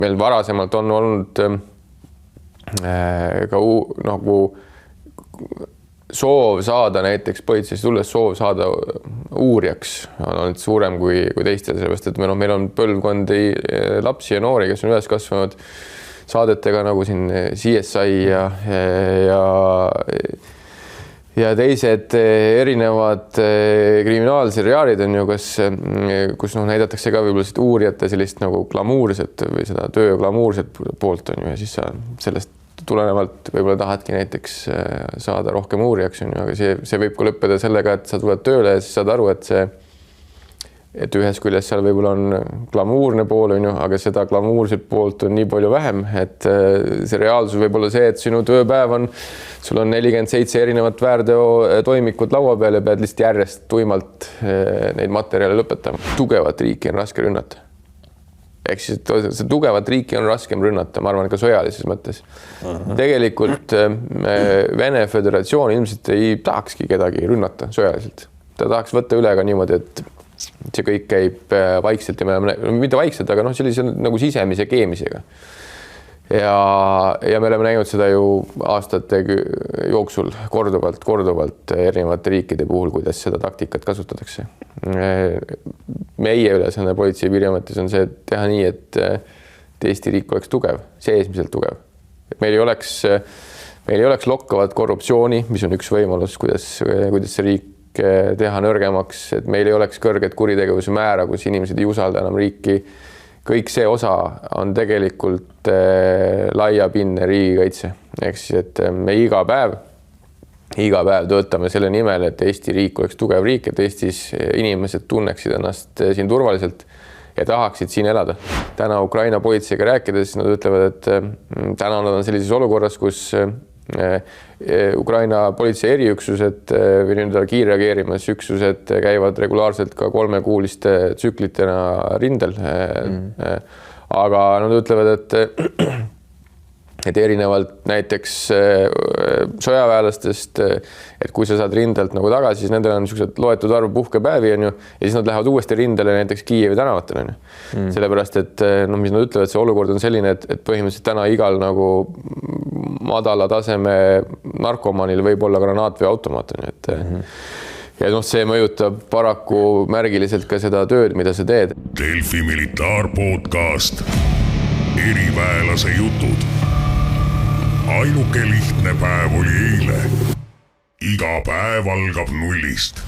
meil varasemalt on olnud ka nagu soov saada näiteks politseist tulles soov saada uurijaks on olnud suurem kui teistel, sellepärast, et meil on põlvkondi lapsi ja noori, kes on üles kasvanud saadetega nagu siin CSI ja teised erinevad kriminaalseriaalid on ju, kus näidatakse ka võib-olla uurijate sellist nagu glamuurset või seda töö glamuurset poolt on ju, ja siis sa sellest tulenevalt võib-olla tahadki näiteks saada rohkem uurijaks, on ju, aga see võib ka lõppeda sellega, et sa tuled tööle ja siis saad aru, et ühes küljes seal võib-olla on glamuurne pool, on ju, aga seda glamuurset poolt on nii palju vähem, et see reaalsus võib olla see, et sinu tööpäev on, sul on 47 erinevat väärteo toimikut laua peal ja pead lihtsalt järjest tuimalt neid materjale lõpetama. Tugevat riiki on raske rünnata. Ehk siis see tugevat riiki on raskem rünnata, ma arvan, ka sõjalises mõttes. Tegelikult Vene Föderatsioon ilmselt ei tahakski kedagi rünnata sõjaliselt. Ta tahaks võtta üle ka niimoodi, et see kõik käib vaikselt ja me oleme, mitte vaikselt, aga sellise nagu sisemise keemisega. Ja me oleme näinud seda ju aastate jooksul korduvalt erinevate riikide puhul, kuidas seda taktikat kasutatakse. Meie ülesanne Politsei- ja Piiriametis on see teha nii, et Eesti riik oleks tugev, seesmiselt tugev. Et meil ei oleks lokkavat korruptsiooni, mis on üks võimalus, kuidas see riik teha nõrgemaks, et meil ei oleks kõrget kuritegevuse määra, kus inimesed ei usalda enam riiki. Kõik see osa on tegelikult laiapindne riigikaitse. Ehk siis, et me iga päev töötame selle nimel, et Eesti riik oleks tugev riik, et Eestis inimesed tunneksid ennast siin turvaliselt ja tahaksid siin elada. Täna Ukraina politseiga rääkides nad ütlevad, et täna nad on sellises olukorras, kus Ukraina politsei eriüksused või nii-öelda kiirreageerimas üksused käivad regulaarselt ka 3-kuuliste tsüklitena rindel. Aga nad ütlevad, et erinevalt näiteks sõjaväelastest, et kui sa saad rindelt nagu tagasi, siis nendel on niisugused loetud arv puhkepäevi on ju, ja siis nad lähevad uuesti rindele näiteks Kiievi tänavatel on ju. Sellepärast, et mis nad ütlevad, see olukord on selline, et põhimõtteliselt täna igal nagu madala taseme narkomanil võib olla granaat või automaat on ju, ja see mõjutab paraku märgiliselt ka seda tööd, mida sa teed. Delfi militaarpodcast, eriväelase jutud. Ainuke lihtne päev oli eile. Iga päev algab nullist.